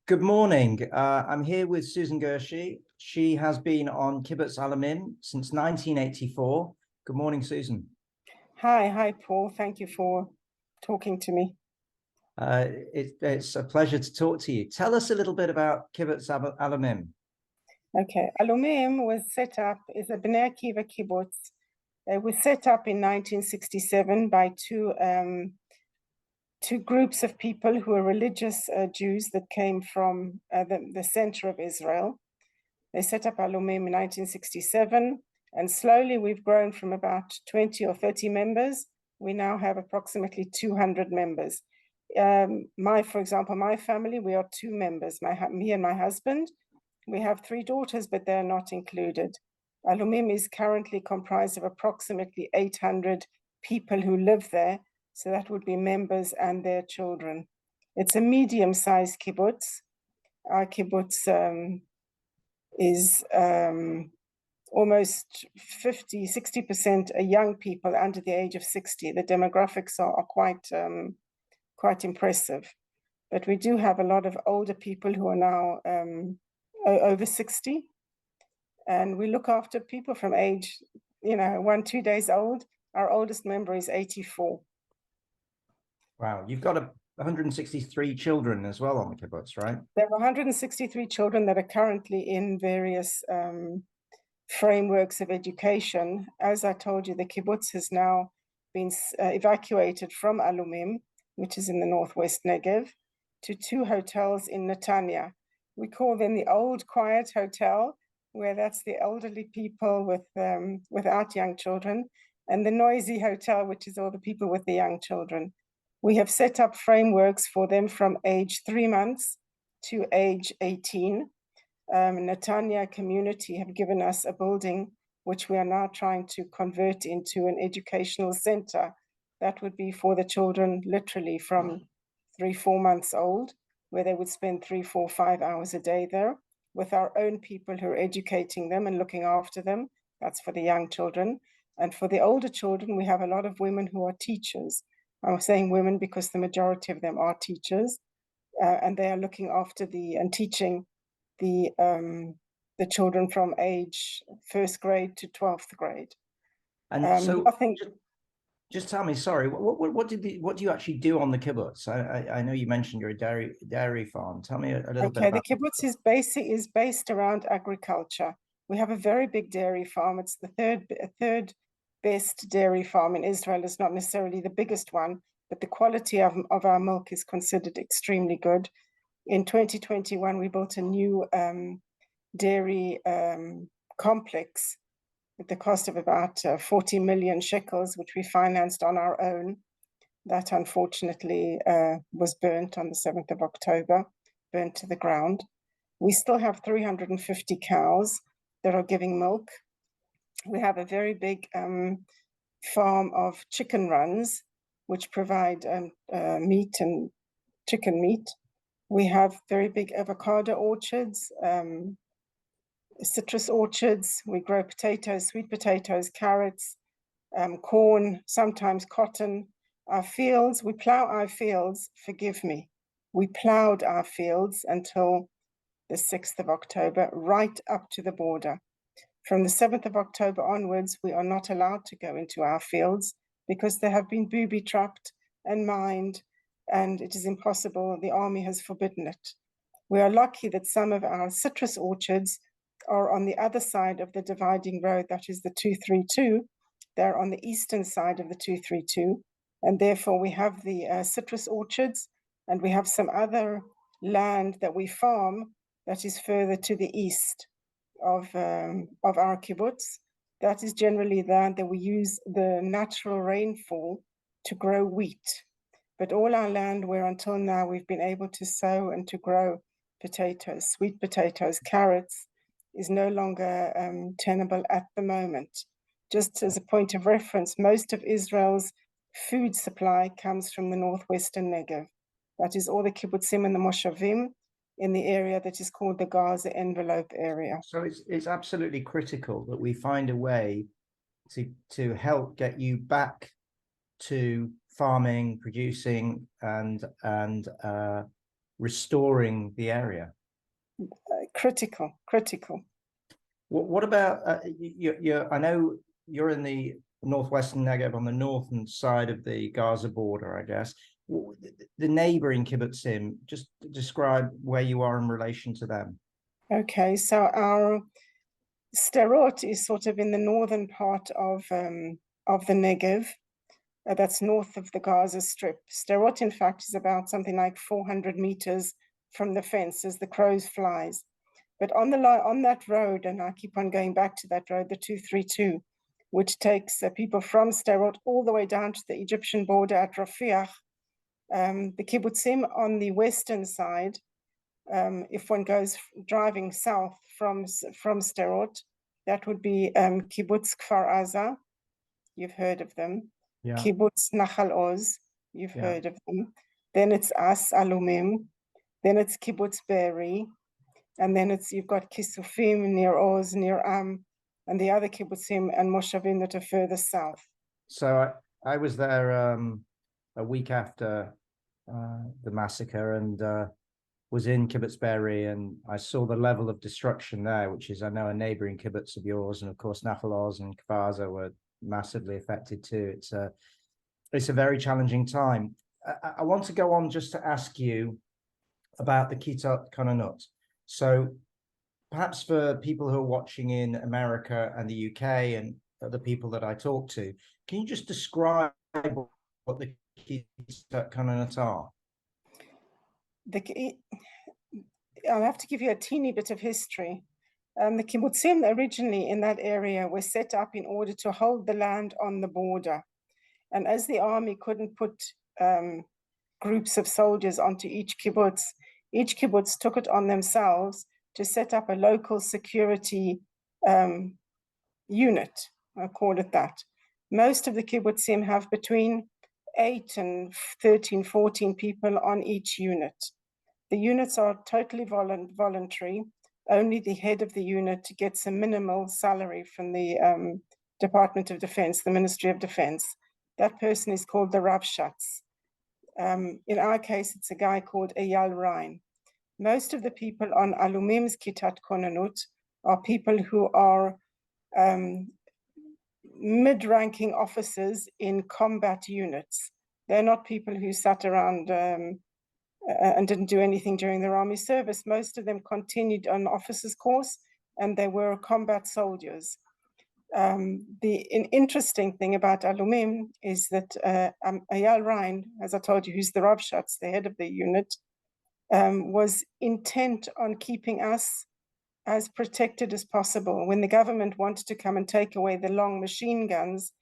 Good morning. I'm here with Suzan Gershi. She has been on Kibbutz Alumim since 1984. Good morning, Suzan. Hi, Paul. Thank you for talking to me. It's a pleasure to talk to you. Tell us a little bit about Kibbutz Alumim. Okay, Alumim was set up, is a Bnei Akiva kibbutz. It was set up in 1967 by two groups of people who are religious Jews that came from the center of Israel. They set up Alumim in 1967, and slowly we've grown from about 20 or 30 members. We now have approximately 200 members. For example, my family, we are 2 members, me and my husband. We have 3 daughters, but they're not included. Alumim is currently comprised of approximately 800 people who live there. So that would be members and their children. It's a medium-sized kibbutz. Our kibbutz is almost 60% young people under the age of 60. The demographics are quite impressive. But we do have a lot of older people who are now over 60. And we look after people from age, 1-2 days old. Our oldest member is 84. Wow, you've got 163 children as well on the kibbutz, right? There are 163 children that are currently in various frameworks of education. As I told you, the kibbutz has now been evacuated from Alumim, which is in the northwest Negev, to 2 hotels in Netanya. We call them the Old Quiet Hotel, where that's the elderly people without young children, and the Noisy Hotel, which is all the people with the young children. We have set up frameworks for them from age 3 months to age 18. Netanya community have given us a building which we are now trying to convert into an educational center. That would be for the children literally from 3-4 months old, where they would spend 3, 4, 5 hours a day there with our own people who are educating them and looking after them. That's for the young children. And for the older children, we have a lot of women who are teachers. I'm saying women because the majority of them are teachers, and they are looking after and teaching the children from age 1st grade to 12th grade. And so, just tell me, sorry, what do you actually do on the kibbutz? I know you mentioned you're a dairy farm. Tell me a little bit about. The kibbutz is based around agriculture. We have a very big dairy farm. It's the third best dairy farm in Israel. Is not necessarily the biggest one, but the quality of our milk is considered extremely good. In 2021, we built a new dairy complex at the cost of about 40 million shekels, which we financed on our own. That unfortunately was burnt on the 7th of October, burnt to the ground. We still have 350 cows that are giving milk. We have a very big farm of chicken runs, which provide meat and chicken meat. We have very big avocado orchards, citrus orchards. We grow potatoes, sweet potatoes, carrots, corn, sometimes cotton. Our fields, we plow our fields, forgive me. We plowed our fields until the 6th of October, right up to the border. From the 7th of October onwards, we are not allowed to go into our fields because they have been booby-trapped and mined, and it is impossible. The army has forbidden it. We are lucky that some of our citrus orchards are on the other side of the dividing road, that is the 232. They're on the eastern side of the 232, and therefore we have the citrus orchards, and we have some other land that we farm that is further to the east of our kibbutz. That is generally land that we use the natural rainfall to grow wheat. But all our land where until now we've been able to sow and to grow potatoes, sweet potatoes, carrots, is no longer tenable at the moment. Just as a point of reference, most of Israel's food supply comes from the northwestern Negev. That is all the kibbutzim and the moshavim in the area that is called the Gaza envelope area. So it's absolutely critical that we find a way to help get you back to farming, producing, and restoring the area? Critical. What about I know you're in the northwestern Negev, on the northern side of the Gaza border, I guess. The neighboring kibbutzim, just describe where you are in relation to them. Okay, so our Sderot is sort of in the northern part of the Negev. That's north of the Gaza Strip. Sderot, in fact, is about something like 400 meters from the fence as the crows flies. But on that road, and I keep on going back to that road, the 232, which takes people from Sderot all the way down to the Egyptian border at Rafiach, the kibbutzim on the western side, if one goes driving south from Sderot, that would be Kibbutz Kfar Aza. You've heard of them. Yeah. Kibbutz Nachal Oz. You've heard of them. Then it's us, Alumim. Then it's Kibbutz Be'eri. And then you've got Kisufim near Oz, near Am, and the other kibbutzim and moshavim that are further south. So I was there a week after the massacre, and was in Kibbutz Be'eri, and I saw the level of destruction there, which is, I know, a neighboring kibbutz of yours, and of course Nachal Oz and Kfar Aza were massively affected too. It's a very challenging time. I want to go on just to ask you about the Kitat Konanut. So perhaps for people who are watching in America and the UK and other people that I talk to, can you just describe what the Kitat Konanut are? I'll have to give you a teeny bit of history. The kibbutzim originally in that area were set up in order to hold the land on the border. And as the army couldn't put groups of soldiers onto each kibbutz took it on themselves to set up a local security unit, I'll call it that. Most of the kibbutzim have between 8 and 13, 14 people on each unit. The units are totally voluntary. Only the head of the unit gets a minimal salary from the Department of Defense, the Ministry of Defense. That person is called the Rabshatz. In our case, it's a guy called Eyal Rein. Most of the people on Alumim's Kitat Konanut are people who are mid-ranking officers in combat units. They're not people who sat around and didn't do anything during their army service. Most of them continued on officers' course, and they were combat soldiers. The interesting thing about Alumim is that Eyal Rein, as I told you, who's the Rabshatz, the head of the unit, was intent on keeping us as protected as possible. When the government wanted to come and take away the long machine guns,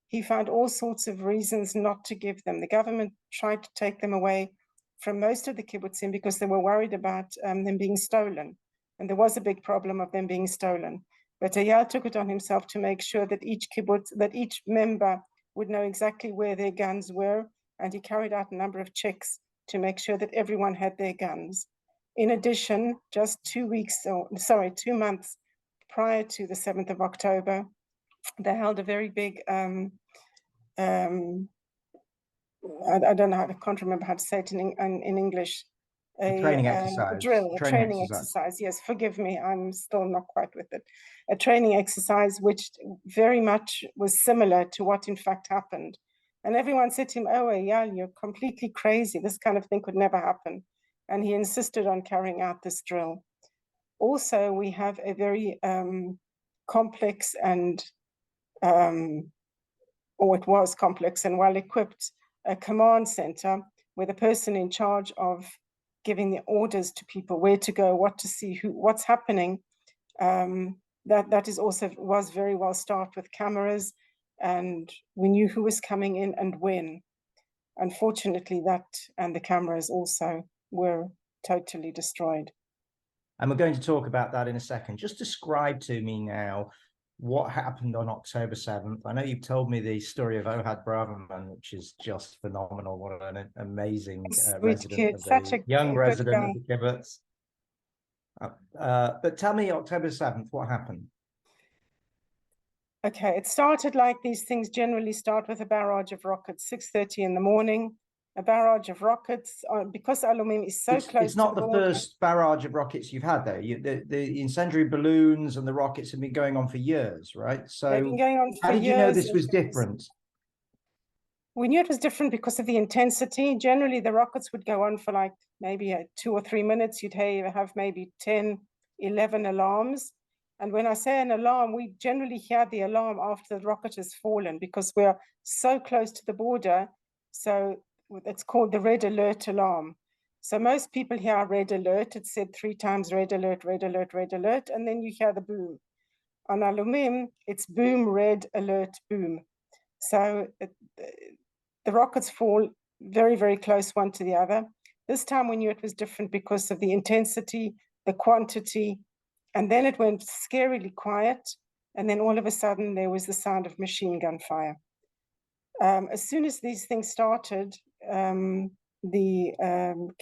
he found all sorts of reasons not to give them. The government tried to take them away from most of the kibbutzim because they were worried about them being stolen. And there was a big problem of them being stolen. But Eyal took it on himself to make sure that each kibbutz, that each member would know exactly where their guns were. And he carried out a number of checks to make sure that everyone had their guns. In addition, just 2 months prior to the 7th of October, they held a very big, I don't know, I can't remember how to say it in English. A training exercise. A training exercise. Yes, forgive me, I'm still not quite with it. A training exercise which very much was similar to what in fact happened. And everyone said to him, "Oh, Eyal, you're completely crazy. This kind of thing could never happen." And he insisted on carrying out this drill. Also, we have a very complex and, or it was complex and well-equipped, a command center where the person in charge of giving the orders to people, where to go, what to see, what's happening, that is also was very well staffed with cameras, and we knew who was coming in and when. Unfortunately, that and the cameras also were totally destroyed. And we're going to talk about that in a second. Just describe to me now what happened on October 7th. I know you've told me the story of Ohad Braverman, which is just phenomenal. What an amazing resident, young resident of the kibbutz. But tell me, October 7th, what happened? Okay, it started like these things generally start with a barrage of rockets, 6:30 in the morning. a barrage of rockets, because Alumim is so close It's not to the the border. first barrage of rockets you've had there. The incendiary balloons and the rockets have been going on for years, right? They've been So going on how for did you know years. this was different? We knew it was different because of the intensity. Generally, the rockets would go on for like maybe 2 or 3 minutes. You'd have maybe 10, 11 alarms. And when I say an alarm, we generally hear the alarm after the rocket has fallen because we're so close to the border. So it's called the red alert alarm. So most people hear red alert. It's said 3 times red alert, red alert, red alert, and then you hear the boom. On Alumim, it's boom, red alert, boom. So the rockets fall very, very close one to the other. This time we knew it was different because of the intensity, the quantity, and then it went scarily quiet. And then all of a sudden there was the sound of machine gun fire. As soon as these things started, the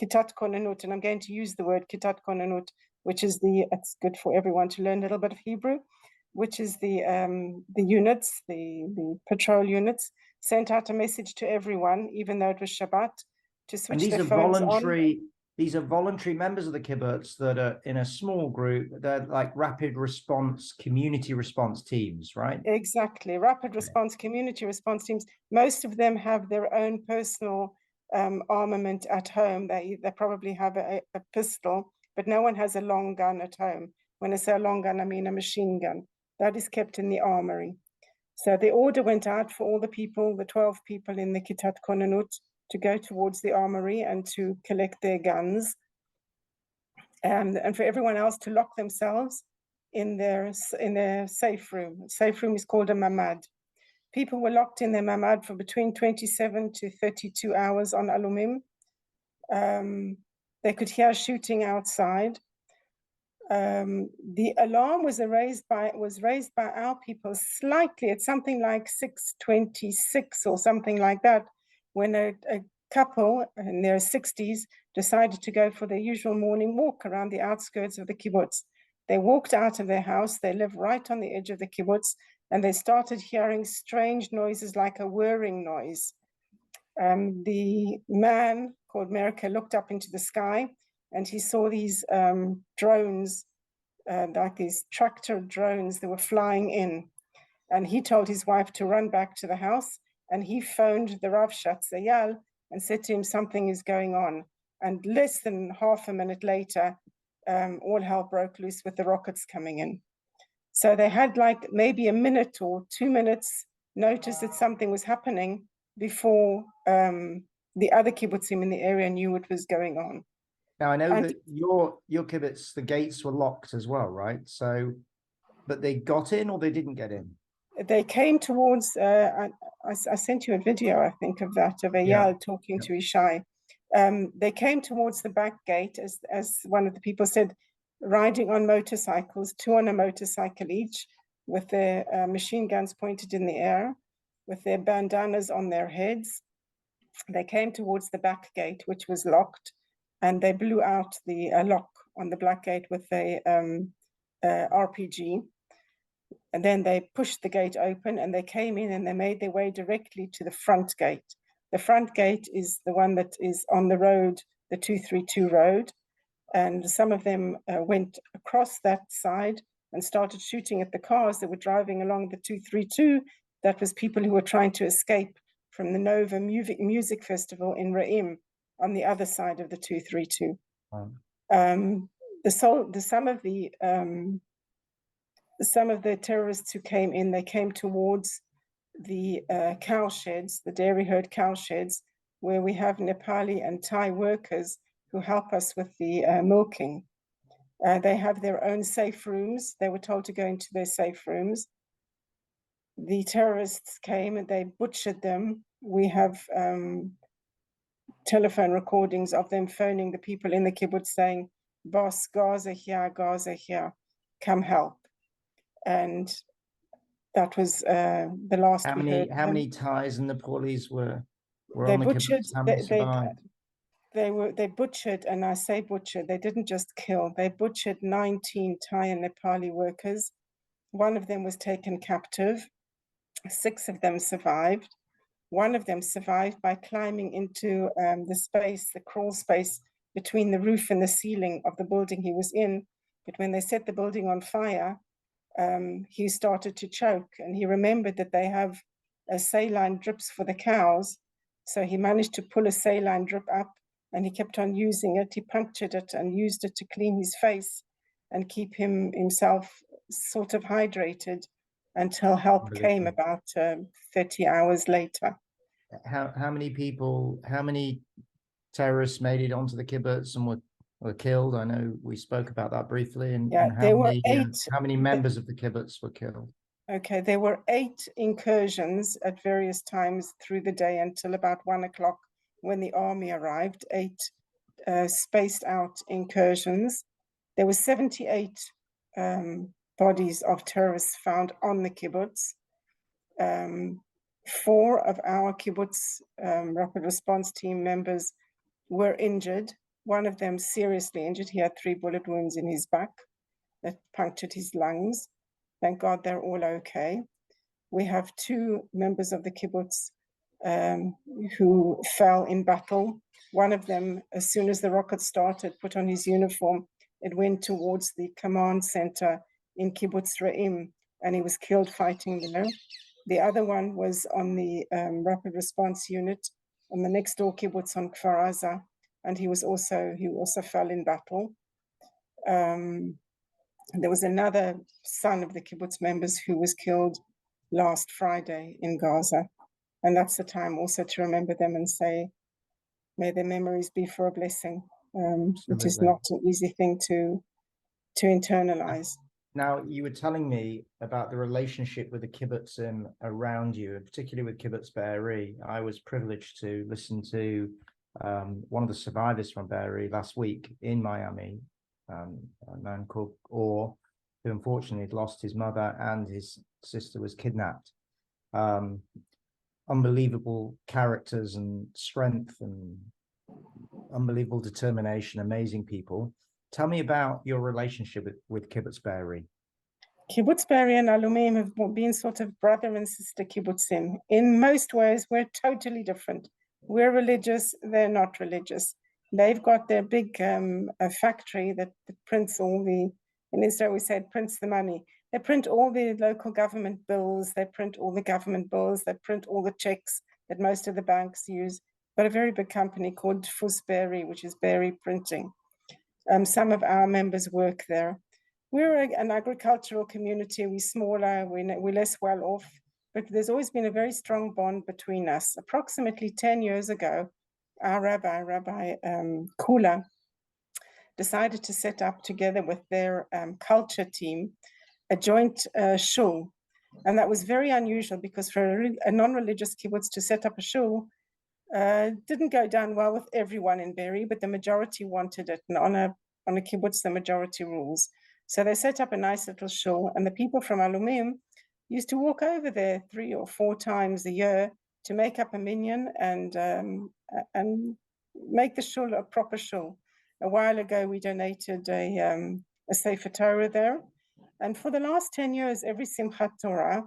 Kitat Konanut, and I'm going to use the word Kitat Konanut, which is it's good for everyone to learn a little bit of Hebrew, which is the units, the patrol units, sent out a message to everyone, even though it was Shabbat, to switch their phones on. These are voluntary members of the kibbutz that are in a small group. They're like rapid response, community response teams, right? Exactly. Rapid response, community response teams. Most of them have their own personal armament at home. They probably have a pistol, but no one has a long gun at home. When I say a long gun, I mean a machine gun. That is kept in the armory. So the order went out for all the people, the 12 people in the Kitat Konanut, to go towards the armory and to collect their guns, and for everyone else to lock themselves in their safe room. Safe room is called a mamad. People were locked in their mamad for between 27 to 32 hours on Alumim. They could hear shooting outside. The alarm was raised by our people slightly. It's something like 6:26 or something like that, when a couple in their 60s decided to go for their usual morning walk around the outskirts of the kibbutz. They walked out of their house. They live right on the edge of the kibbutz, and they started hearing strange noises like a whirring noise. The man called Merika looked up into the sky, and he saw these drones, like these tractor drones that were flying in. And he told his wife to run back to the house, and he phoned the Rav Shatzayal and said to him, something is going on. And less than half a minute later, all hell broke loose with the rockets coming in. So they had like maybe a minute or 2 minutes notice that something was happening before the other kibbutzim in the area knew what was going on. Now I know that your kibbutz, the gates were locked as well, right? So, but they got in or they didn't get in? They came towards. I sent you a video, I think, of that, of Eyal talking to Ishai. They came towards the back gate, as one of the people said, riding on motorcycles, 2 on a motorcycle each, with their machine guns pointed in the air, with their bandanas on their heads. They came towards the back gate, which was locked, and they blew out the lock on the black gate with a RPG. And then they pushed the gate open, and they came in, and they made their way directly to the front gate. The front gate is the one that is on the road, the 232 road. And some of them went across that side and started shooting at the cars that were driving along the 232. That was people who were trying to escape from the Nova Music Festival in Re'im on the other side of the 232. Wow. Some of the terrorists who came in, they came towards the cow sheds, the dairy herd cow sheds, where we have Nepali and Thai workers who help us with the milking. They have their own safe rooms. They were told to go into their safe rooms. The terrorists came and they butchered them. We have telephone recordings of them phoning the people in the kibbutz saying, "Boss, Gaza here, come help." And that was the last we heard. How many Thais and Nepalis were they on the butchered, kibbutz? How many survived? They butchered, and I say butchered, they didn't just kill, they butchered 19 Thai and Nepali workers. One of them was taken captive. 6 of them survived. One of them survived by climbing into the crawl space between the roof and the ceiling of the building he was in. But when they set the building on fire, he started to choke, and he remembered that they have saline drips for the cows. So he managed to pull a saline drip up, and he kept on using it. He punctured it and used it to clean his face and keep himself sort of hydrated until help came about 30 hours later. How many terrorists made it onto the kibbutz and were killed? I know we spoke about that briefly. And, yeah, and there were 8. How many members of the kibbutz were killed? Okay, there were 8 incursions at various times through the day until about 1 o'clock when the army arrived. 8 spaced out incursions. There were 78 bodies of terrorists found on the kibbutz. 4 of our kibbutz rapid response team members were injured. One of them seriously injured. He had 3 bullet wounds in his back that punctured his lungs. Thank God they're all okay. We have 2 members of the kibbutz who fell in battle. One of them, as soon as the rocket started, put on his uniform. It went towards the command center in Kibbutz Re'im, and he was killed fighting there. The other one was on the rapid response unit on the next door kibbutz on Kfar Aza, and he also fell in battle. There was another son of the kibbutz members who was killed last Friday in Gaza. And that's the time also to remember them and say, may their memories be for a blessing, which is not an easy thing to internalize. Now, you were telling me about the relationship with the kibbutzim around you, and particularly with Kibbutz Be'eri. I was privileged to listen to one of the survivors from Be'eri last week in Miami, a man called Or, who unfortunately had lost his mother and his sister was kidnapped. Unbelievable characters and strength and unbelievable determination, amazing people. Tell me about your relationship with Kibbutz Be'eri. Kibbutz Be'eri and Alumim have been sort of brother and sister kibbutzim. In most ways, we're totally different. We're religious, they're not religious. They've got their big factory that prints all the, in Israel we said prints the money. They print all the local government bills, they print all the government bills, they print all the checks that most of the banks use. But a very big company called Dfus Be'eri, which is Be'eri Printing. Some of our members work there. We're an agricultural community. We're smaller, we're less well off, but there's always been a very strong bond between us. Approximately 10 years ago, our Rabbi Kula, decided to set up together with their culture team a joint shul. And that was very unusual because for a non-religious kibbutz to set up a shul didn't go down well with everyone in Be'eri, but the majority wanted it. And on a kibbutz, the majority rules. So they set up a nice little shul, and the people from Alumim used to walk over there 3 or 4 times a year to make up a minyan and make the shul a proper shul. A while ago, we donated a Sefer Torah there. And for the last 10 years, every Simchat Torah,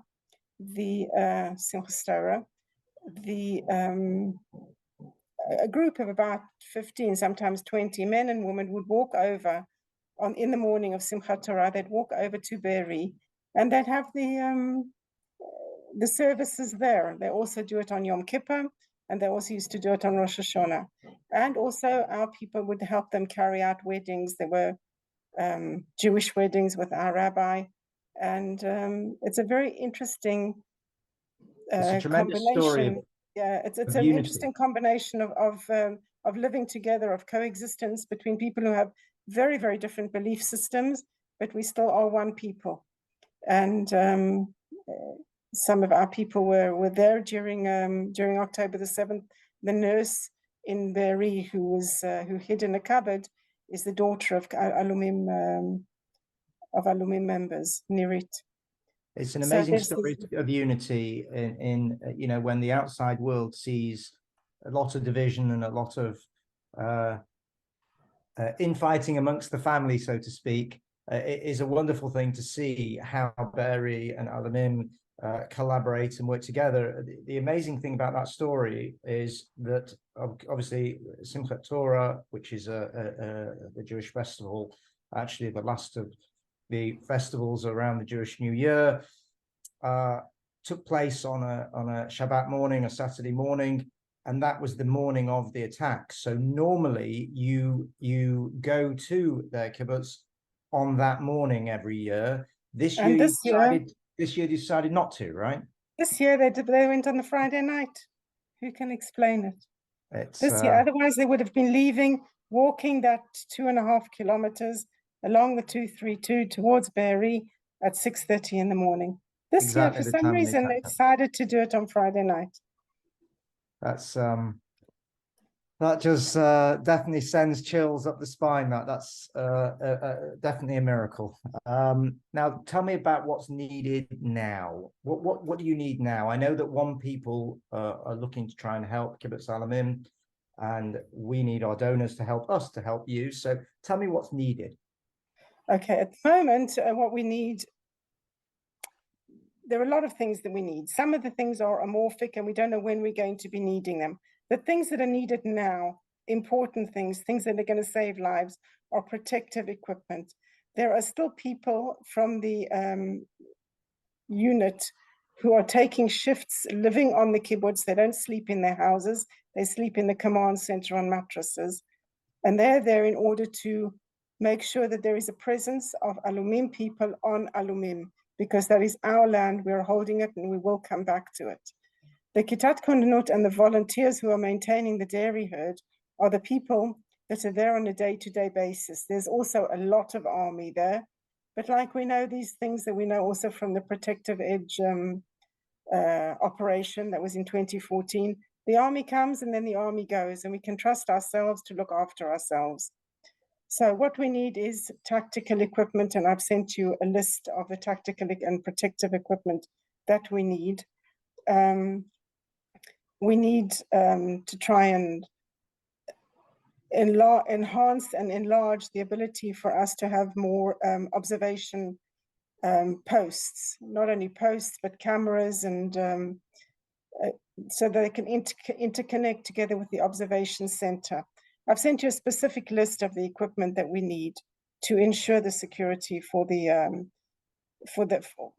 a group of about 15, sometimes 20 men and women would walk over in the morning of Simchat Torah. They'd walk over to Be'eri and they'd have the services there. They also do it on Yom Kippur, and they also used to do it on Rosh Hashanah. And also our people would help them carry out weddings. There were Jewish weddings with our rabbi. And it's a very interesting combination. Yeah, it's an interesting combination of living together, of coexistence between people who have very, very different belief systems, but we still are one people. And some of our people were there during October the 7th. The nurse in Be'eri who hid in a cupboard is the daughter of Alumim members, Nirit. It's an amazing story of unity in when the outside world sees a lot of division and a lot of infighting amongst the family, so to speak. It is a wonderful thing to see how Be'eri and Alumim collaborate and work together. The amazing thing about that story is that obviously Simchat Torah, which is the Jewish festival, actually the last of the festivals around the Jewish New Year, took place on a Shabbat morning, a Saturday morning, and that was the morning of the attack. So normally you go to the kibbutz on that morning every year. This year you decided not to, right? This year they went on the Friday night. Who can explain it? This year, otherwise they would have been leaving, walking that 2.5 kilometers along the 232 towards Be'eri at 6:30 in the morning. This year, for some reason, they decided to do it on Friday night. That just definitely sends chills up the spine. That's definitely a miracle. Now, tell me about what's needed now. What do you need now? I know that one people are looking to try and help Kibbutz Alumim, and we need our donors to help us to help you. So tell me what's needed. Okay, at the moment, what we need, there are a lot of things that we need. Some of the things are amorphic and we don't know when we're going to be needing them. The things that are needed now, important things that are going to save lives, are protective equipment. There are still people from the unit who are taking shifts, living on the kibbutz. They don't sleep in their houses. They sleep in the command center on mattresses. And they're there in order to make sure that there is a presence of Alumim people on Alumim, because that is our land. We're holding it and we will come back to it. The Kitat Kondanut and the volunteers who are maintaining the dairy herd are the people that are there on a day-to-day basis. There's also a lot of army there, but like we know these things that we know also from the Protective Edge operation that was in 2014, the army comes and then the army goes, and we can trust ourselves to look after ourselves. So what we need is tactical equipment, and I've sent you a list of the tactical and protective equipment that we need. We need to try and enhance and enlarge the ability for us to have more observation posts, not only posts, but cameras, and so that they can interconnect together with the observation center. I've sent you a specific list of the equipment that we need to ensure the security for the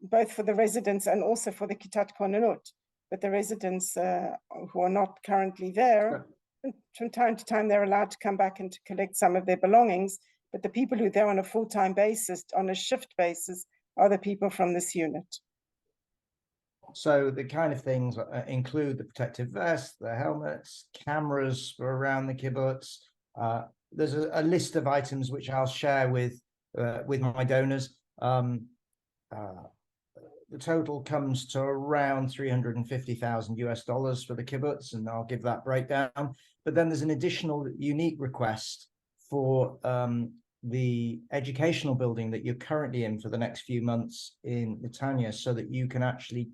both for the residents and also for the Kitat Kondanut. But the residents who are not currently there, from time to time, they're allowed to come back and to collect some of their belongings. But the people who are there on a full-time basis, on a shift basis, are the people from this unit. So the kind of things include the protective vests, the helmets, cameras for around the kibbutz. There's a list of items which I'll share with my donors. The total comes to around $350,000 for the kibbutz, and I'll give that breakdown. But then there's an additional unique request for the educational building that you're currently in for the next few months in Netanya, so that you can actually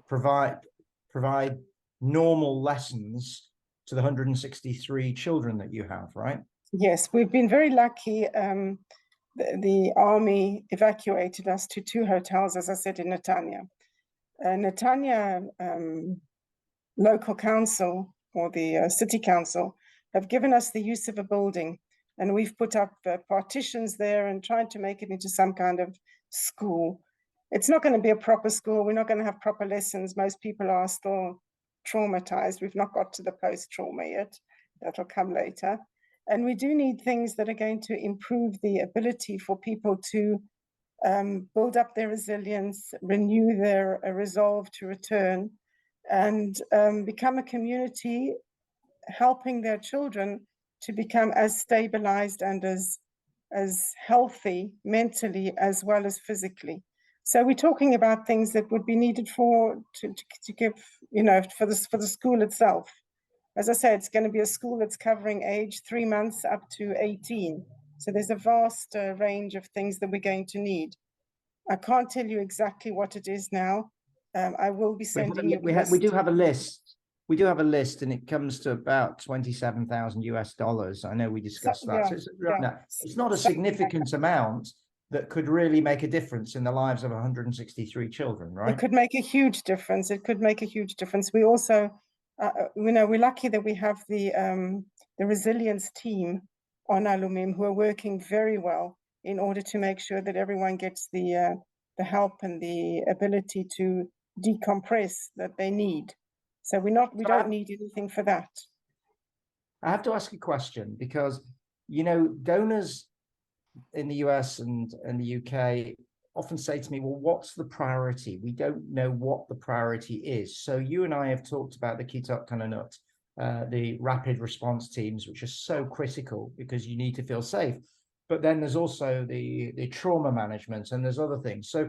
provide normal lessons to the 163 children that you have, right? Yes, we've been very lucky. The army evacuated us to 2 hotels, as I said, in Netanya. Netanya local council, or the city council, have given us the use of a building, and we've put up partitions there and tried to make it into some kind of school. It's not going to be a proper school. We're not going to have proper lessons. Most people are still traumatized. We've not got to the post-trauma yet. That'll come later. And we do need things that are going to improve the ability for people to build up their resilience, renew their resolve to return, and become a community helping their children to become as stabilized and as healthy mentally as well as physically. So we're talking about things that would be needed to give, for the school itself. As I said, it's going to be a school that's covering age 3 months up to 18. So there's a vast range of things that we're going to need. I can't tell you exactly what it is now. I will be sending you. We do have a list. We do have a list, and it comes to about $27,000 US. I know we discussed that. Yeah, so it's not a significant amount, that could really make a difference in the lives of 163 children, right? It could make a huge difference. It could make a huge difference. We also, we're lucky that we have the resilience team on Alumim who are working very well in order to make sure that everyone gets the help and the ability to decompress that they need. So we don't need anything for that. I have to ask a question because, donors in the US and the UK often say to me, well, what's the priority? We don't know what the priority is. So you and I have talked about the Kitot Kananut, the rapid response teams, which are so critical because you need to feel safe. But then there's also the trauma management and there's other things. So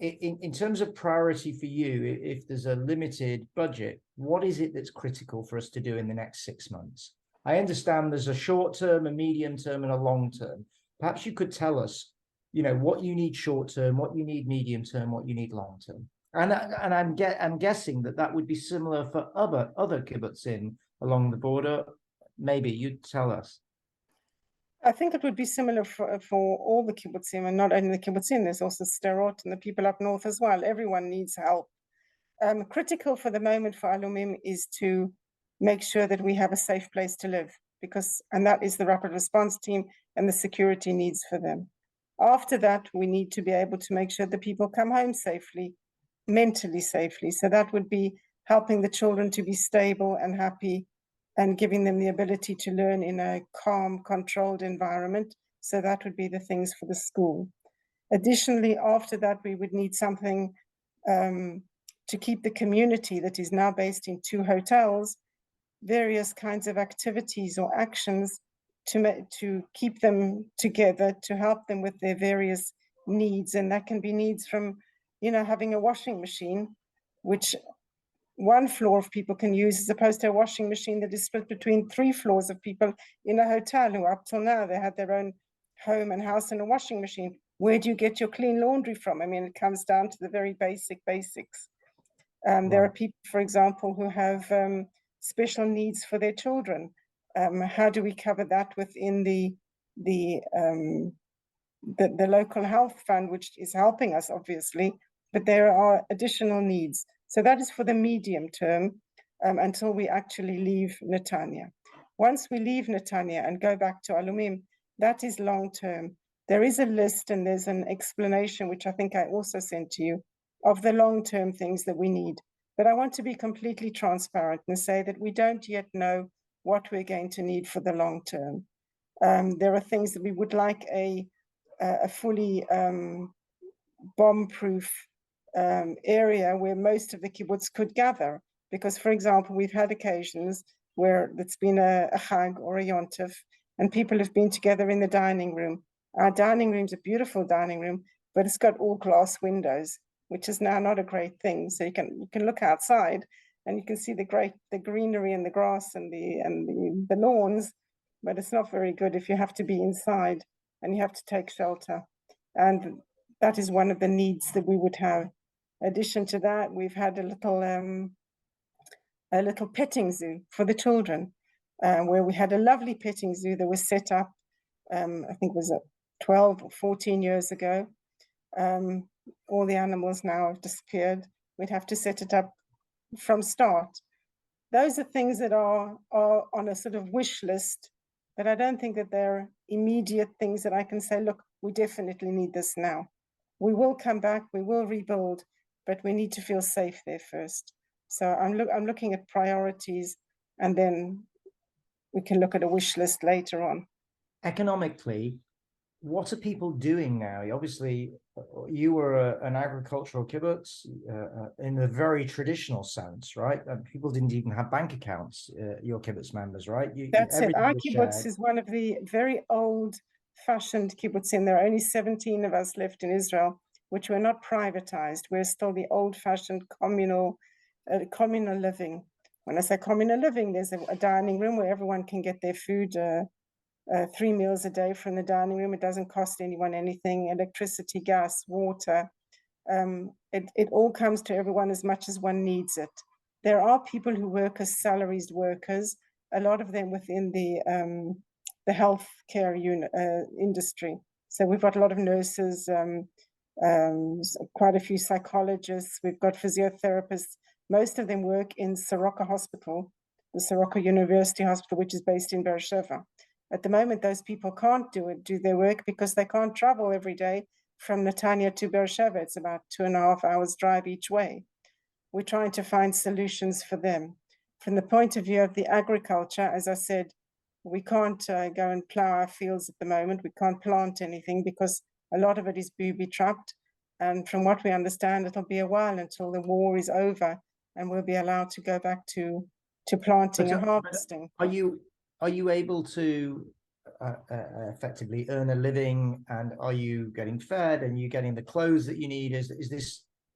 in terms of priority for you, if there's a limited budget, what is it that's critical for us to do in the next 6 months? I understand there's a short term, a medium term, and a long term. Perhaps you could tell us, what you need short term, what you need medium term, what you need long term. And I'm guessing that would be similar for other kibbutzim along the border. Maybe you'd tell us. I think it would be similar for all the kibbutzim, and not only the kibbutzim, there's also Sderot and the people up north as well. Everyone needs help. Critical for the moment for Alumim is to make sure that we have a safe place to live, and that is the rapid response team and the security needs for them. After that, we need to be able to make sure that people come home safely, mentally safely. So that would be helping the children to be stable and happy and giving them the ability to learn in a calm, controlled environment. So that would be the things for the school. Additionally, after that, we would need something to keep the community that is now based in 2 hotels, various kinds of activities or actions to keep them together, to help them with their various needs. And that can be needs from, having a washing machine, which 1 floor of people can use, as opposed to a washing machine that is split between 3 floors of people in a hotel who up till now, they had their own home and house and a washing machine. Where do you get your clean laundry from? I mean, it comes down to the very basics. There are people, for example, who have special needs for their children. How do we cover that within the local health fund, which is helping us, obviously, but there are additional needs. So that is for the medium term until we actually leave Netanya. Once we leave Netanya and go back to Alumim, that is long term. There is a list and there's an explanation, which I think I also sent to you, of the long term things that we need. But I want to be completely transparent and say that we don't yet know what we're going to need for the long term. There are things that we would like a fully bomb-proof area where most of the kibbutz could gather. Because, for example, we've had occasions where it's been a chag or a yontif, and people have been together in the dining room. Our dining room's a beautiful dining room, but it's got all glass windows, which is now not a great thing. So you can look outside and you can see the greenery and the grass and the lawns, but it's not very good if you have to be inside and you have to take shelter. And that is one of the needs that we would have. In addition to that, we've had a little petting zoo for the children, where we had a lovely petting zoo that was set up, I think it was 12 or 14 years ago. All the animals now have disappeared. We'd have to set it up from start. Those are things that are on a sort of wish list, but I don't think that they're immediate things that I can say, look, we definitely need this now. We will come back, we will rebuild, but we need to feel safe there first. So I'm looking at priorities, and then we can look at a wish list later on. Economically, what are people doing now? Obviously, you were an agricultural kibbutz in a very traditional sense, right? People didn't even have bank accounts, your kibbutz members, right? That's it. Our kibbutz is one of the very old-fashioned kibbutzim. There are only 17 of us left in Israel, which were not privatized. We're still the old-fashioned communal living. When I say communal living, there's a dining room where everyone can get their food 3 meals a day from the dining room. It doesn't cost anyone anything. Electricity, gas, water. It all comes to everyone as much as one needs it. There are people who work as salaried workers, a lot of them within the healthcare industry. So we've got a lot of nurses, quite a few psychologists. We've got physiotherapists. Most of them work in Soroka Hospital, the Soroka University Hospital, which is based in Beersheba. At the moment, those people can't do their work because they can't travel every day from Netanya to Beersheba. It's about 2.5 hours drive each way. We're trying to find solutions for them. From the point of view of the agriculture, as I said, we can't go and plow our fields at the moment. We can't plant anything because a lot of it is booby-trapped. And from what we understand, it'll be a while until the war is over and we'll be allowed to go back to planting and harvesting. Are you able to effectively earn a living, and are you getting fed, and you getting the clothes that you need? Is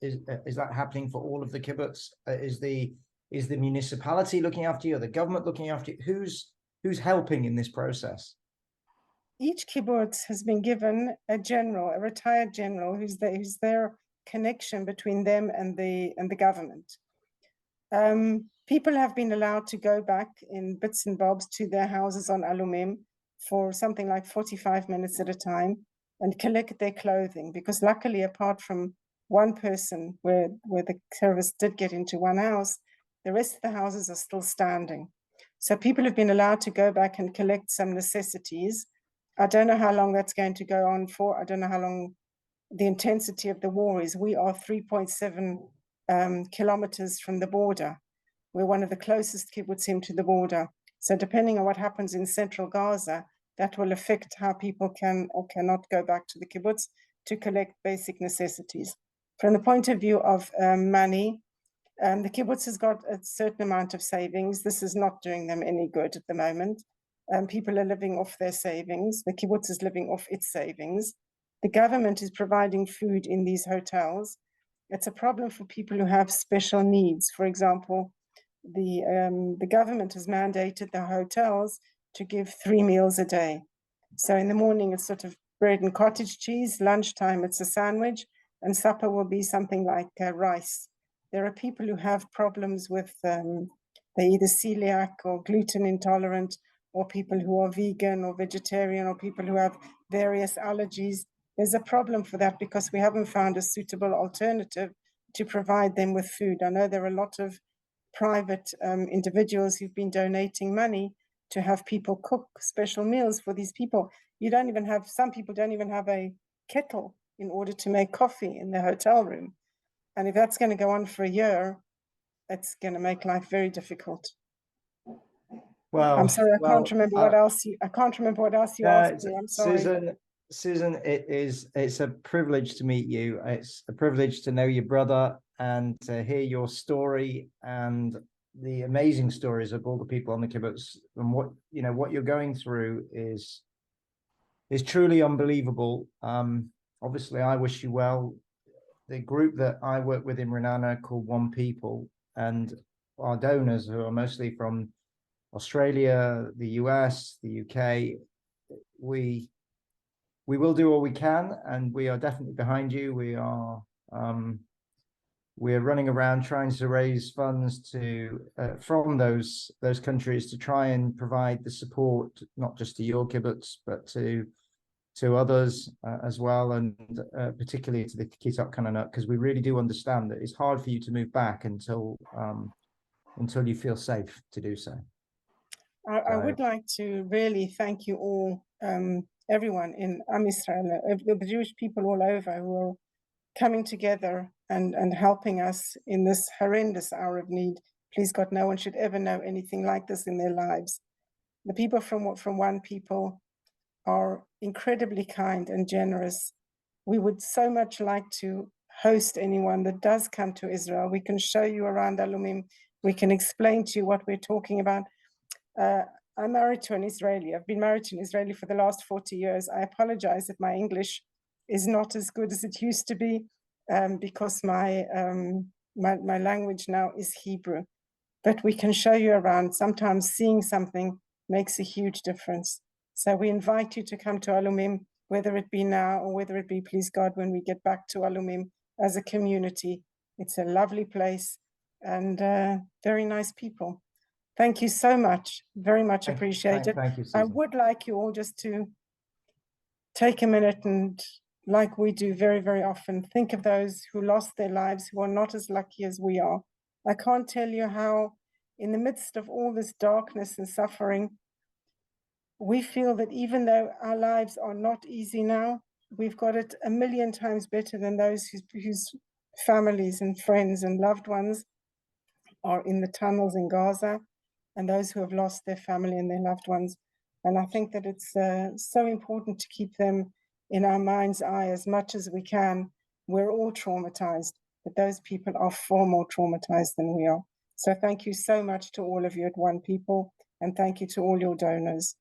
that happening for all of the kibbutz? Is the municipality looking after you, or the government looking after you? Who's helping in this process? Each kibbutz has been given a general, a retired general, who's their connection between them and the government. People have been allowed to go back in bits and bobs to their houses on Alumim for something like 45 minutes at a time and collect their clothing, because luckily, apart from one person where the terrorists did get into one house, the rest of the houses are still standing. So people have been allowed to go back and collect some necessities. I don't know how long that's going to go on for. I don't know how long the intensity of the war is. We are 3.7 kilometers from the border. We're one of the closest kibbutzim to the border. So depending on what happens in central Gaza, that will affect how people can or cannot go back to the kibbutz to collect basic necessities. From the point of view of money, the kibbutz has got a certain amount of savings. This is not doing them any good at the moment. People are living off their savings. The kibbutz is living off its savings. The government is providing food in these hotels. It's a problem for people who have special needs. For example, the government has mandated the hotels to give 3 meals a day. So in the morning, it's sort of bread and cottage cheese. Lunchtime, it's a sandwich. And supper will be something like rice. There are people who have problems with, they're either celiac or gluten intolerant, or people who are vegan or vegetarian, or people who have various allergies. There's a problem for that because we haven't found a suitable alternative to provide them with food. I know there are a lot of private individuals who've been donating money to have people cook special meals for these people. Some people don't even have a kettle in order to make coffee in their hotel room. And if that's going to go on for a year, it's going to make life very difficult. Well, I'm sorry, I can't remember what else you asked me. I'm sorry. Suzan, it's a privilege to meet you. It's a privilege to know your brother and to hear your story and the amazing stories of all the people on the kibbutz. And what you're going through is truly unbelievable. Obviously, I wish you well. The group that I work with in Renana called One People, and our donors, who are mostly from Australia, the US, the UK, we will do all we can, and we are definitely behind you. We're running around trying to raise funds from those countries to try and provide the support, not just to your kibbutz, but to others as well, and particularly to the Kitat Kananut, because we really do understand that it's hard for you to move back until you feel safe to do so. I would like to really thank you all, everyone in Am Yisrael, the Jewish people all over who are coming together and helping us in this horrendous hour of need. Please God, no one should ever know anything like this in their lives. The people from One People are incredibly kind and generous. We would so much like to host anyone that does come to Israel. We can show you around Alumim. We can explain to you what we're talking about. I'm married to an Israeli. I've been married to an Israeli for the last 40 years. I apologize if my English is not as good as it used to be, because my language now is Hebrew. But we can show you around. Sometimes seeing something makes a huge difference. So we invite you to come to Alumim, whether it be now or whether it be, please God, when we get back to Alumim as a community. It's a lovely place and very nice people. Thank you so much. Very much appreciated. Thank you, Suzan. I would like you all just to take a minute and, like we do very, very often, think of those who lost their lives, who are not as lucky as we are. I can't tell you how, in the midst of all this darkness and suffering, we feel that even though our lives are not easy now, we've got it a million times better than those whose families and friends and loved ones are in the tunnels in Gaza, and those who have lost their family and their loved ones. And I think that it's so important to keep them in our mind's eye as much as we can. We're all traumatized, but those people are far more traumatized than we are. So thank you so much to all of you at One People, and thank you to all your donors.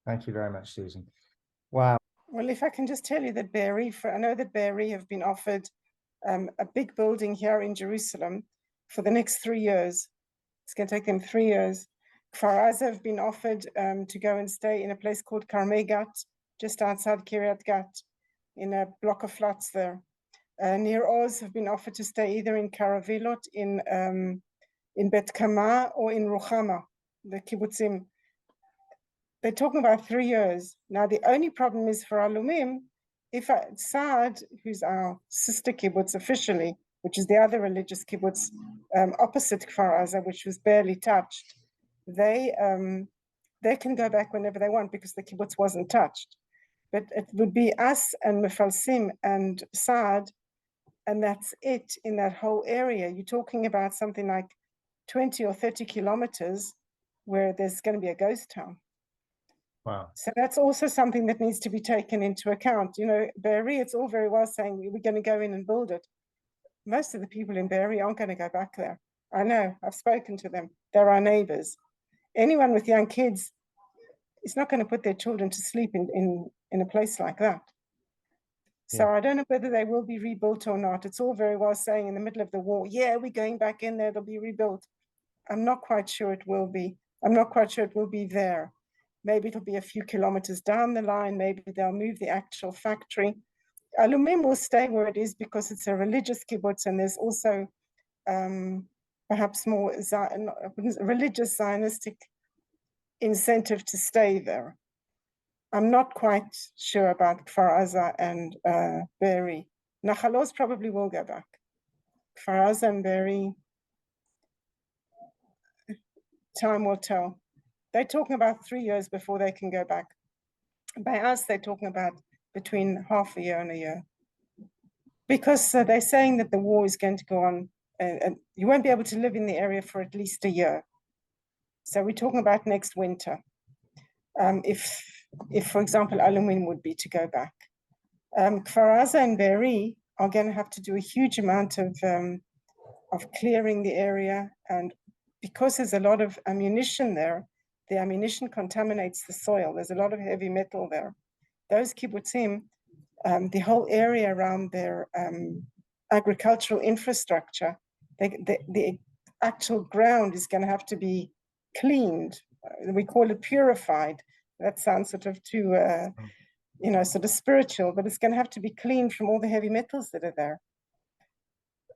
Thank you very much, Susan. Wow. Well, if I can just tell you that I know that Be'eri have been offered a big building here in Jerusalem for the next 3 years. It's going to take them 3 years. Kfar Aza have been offered to go and stay in a place called Karmei Gat, just outside Kiryat Gat, in a block of flats there. Near Oz have been offered to stay either in Karavilot, in Bet Kama, or in Ruchama, the kibbutzim. They're talking about 3 years. Now, the only problem is for Alumim, if Saad, who's our sister kibbutz officially, which is the other religious kibbutz opposite Kfar Aza, which was barely touched, they can go back whenever they want because the kibbutz wasn't touched. But it would be us and Mefalsim and Saad, and that's it in that whole area. You're talking about something like 20 or 30 kilometers where there's going to be a ghost town. Wow. So that's also something that needs to be taken into account. You know, Be'eri, it's all very well saying we're going to go in and build it. Most of the people in Be'eri aren't going to go back there. I know, I've spoken to them. They're our neighbors. Anyone with young kids is not going to put their children to sleep in a place like that. So Yeah. I don't know whether they will be rebuilt or not. It's all very well saying in the middle of the war, yeah, we're going back in there, they'll be rebuilt. I'm not quite sure it will be. I'm not quite sure it will be there. Maybe it'll be a few kilometers down the line. Maybe they'll move the actual factory. Alumim will stay where it is because it's a religious kibbutz, and there's also perhaps more religious Zionistic incentive to stay there. I'm not quite sure about Kfar Aza and Be'eri. Nachalos probably will go back. Kfar Aza and Be'eri, time will tell. They're talking about 3 years before they can go back. By us, they're talking about between half a year and a year. Because they're saying that the war is going to go on, and you won't be able to live in the area for at least a year. So we're talking about next winter. If for example, Alumim would be to go back. Kfar Aza and Be'eri are going to have to do a huge amount of clearing the area, and because there's a lot of ammunition there, the ammunition contaminates the soil. There's a lot of heavy metal there. Those kibbutzim, the whole area around their agricultural infrastructure, the actual ground is going to have to be cleaned. We call it purified. That sounds sort of too, sort of spiritual, but it's going to have to be cleaned from all the heavy metals that are there.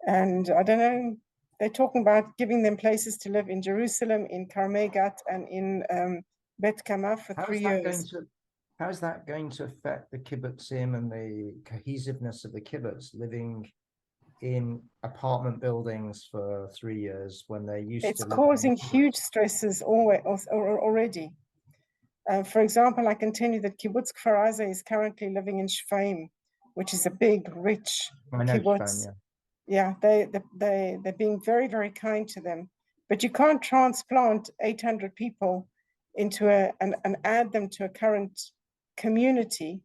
And I don't know, they're talking about giving them places to live in Jerusalem, in Karmei Gat, and in Bet Kama for 3 years. How is that going to affect the kibbutzim and the cohesiveness of the kibbutz living in apartment buildings for 3 years when they're used to? It's causing huge stresses already. For example, I can tell you that Kibbutz Kfar Aza is currently living in Shfaim, which is a big, rich kibbutz. Shfaim, yeah, they're being very, very kind to them. But you can't transplant 800 people into and add them to a current community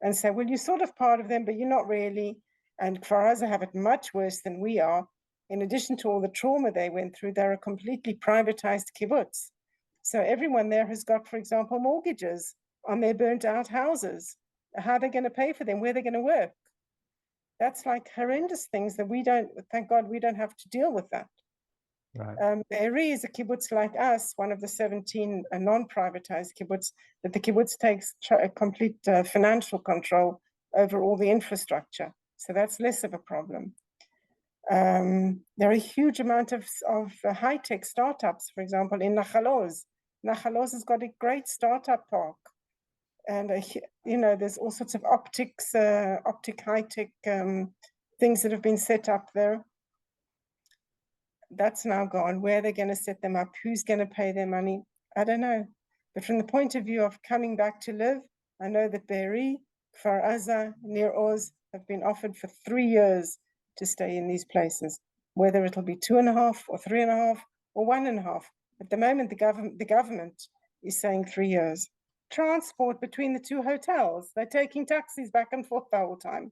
and say, well, you're sort of part of them, but you're not really. And Kfar Aza have it much worse than we are. In addition to all the trauma they went through, they're a completely privatized kibbutz. So everyone there has got, for example, mortgages on their burnt out houses. How are they going to pay for them? Where are they going to work? That's like horrendous things that we don't, thank God, we don't have to deal with that. Right. Be'eri is a kibbutz like us, one of the 17 non-privatized kibbutz, that the kibbutz takes complete financial control over all the infrastructure. So that's less of a problem. There are a huge amount of high-tech startups, for example, in Nachalos. Nachalos has got a great startup park. And, you know, there's all sorts of optic high-tech things that have been set up there. That's now gone. Where they're going to set them up, who's going to pay their money, I don't know. But from the point of view of coming back to live, I know that Be'eri, Kfar Aza, Nir Oz have been offered for 3 years to stay in these places, whether it'll be 2.5 or 3.5 or 1.5. At the moment, the government is saying 3 years. Transport between the two hotels, they're taking taxis back and forth the whole time.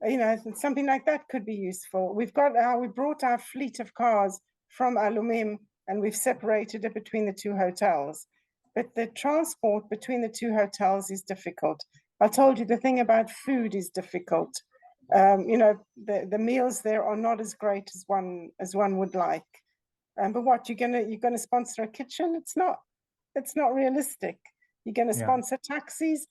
You know, something like that could be useful. We brought our fleet of cars from Alumim and we've separated it between the two hotels. But the transport between the two hotels is difficult. I told you the thing about food is difficult. You know, the meals there are not as great as one would like. But what, you're gonna sponsor a kitchen? It's not realistic. You're gonna sponsor taxis?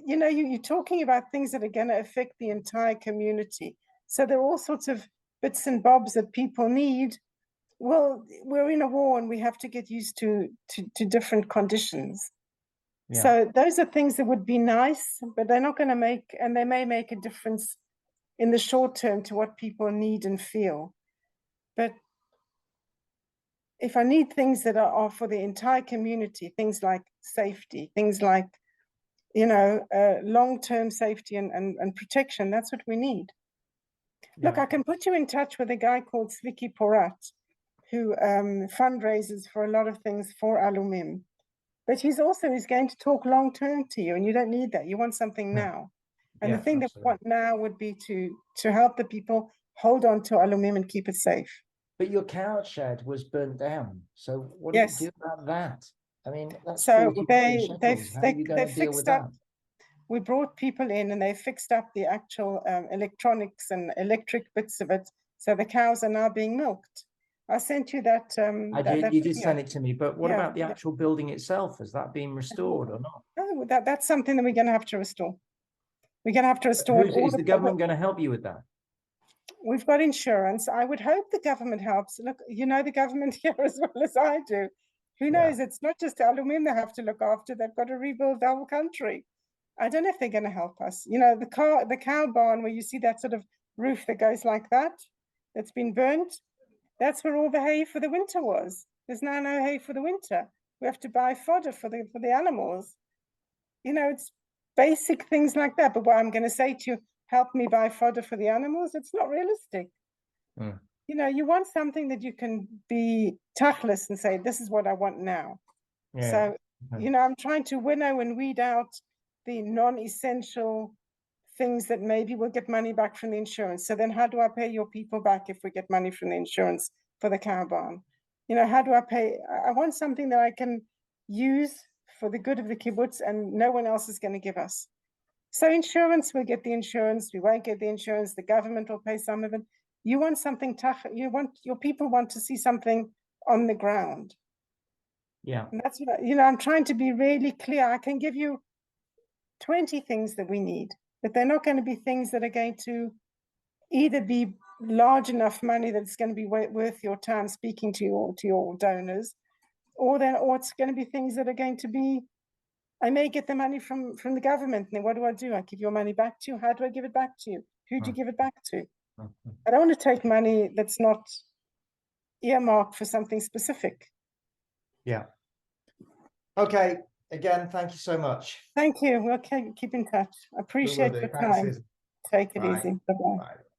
You know, you're talking about things that are going to affect the entire community. So there are all sorts of bits and bobs that people need. Well, we're in a war and we have to get used to different conditions. Yeah. So those are things that would be nice, but they're not going to make, and they may make a difference in the short term to what people need and feel. But if I need things that are for the entire community, things like safety, things like, you know, long-term safety and protection, that's what we need. Yeah. Look, I can put you in touch with a guy called Zviki Porat, who fundraises for a lot of things for Alumim. But he's going to talk long-term to you, and you don't need that. You want something now. And the thing that we want now would be to help the people hold on to Alumim and keep it safe. But your cow shed was burnt down. So what do you do about that? I mean, that's so they fixed up. We brought people in and they fixed up the actual electronics and electric bits of it. So the cows are now being milked. I sent you that. You did send it to me, but what about the actual building itself? Has that been restored or not? Oh, that's something that we're going to have to restore. We're going to have to restore. Is the government going to help you with that? We've got insurance. I would hope the government helps. Look, you know the government here as well as I do. Who knows? It's not just Alumim they have to look after. They've got to rebuild the whole country. I don't know if they're going to help us. You know, the cow barn where you see that sort of roof that goes like that, that's been burnt. That's where all the hay for the winter was. There's now no hay for the winter. We have to buy fodder for the animals. You know, it's basic things like that. But what I'm going to say to you, help me buy fodder for the animals, it's not realistic. You know, you want something that you can be tachlis and say, this is what I want now. So, you know, I'm trying to winnow and weed out the non-essential things that maybe we'll get money back from the insurance. So then how do I pay your people back if we get money from the insurance for the cow barn? You know, how do I pay? I want something that I can use for the good of the kibbutz and no one else is going to give us. So insurance, we'll get the insurance. We won't get the insurance. The government will pay some of it. You want something tough. Your people want to see something on the ground. Yeah. And that's what, you know, I'm trying to be really clear. I can give you 20 things that we need, but they're not going to be things that are going to either be large enough money that it's going to be worth your time speaking to your donors, or it's going to be things that are going to be, I may get the money from the government. And then what do? I give your money back to you. How do I give it back to you? Who do you give it back to? I don't want to take money that's not earmarked for something specific. Yeah. Okay. Again, thank you so much. Thank you. We'll keep in touch. I appreciate your time. Take it easy. Bye-bye.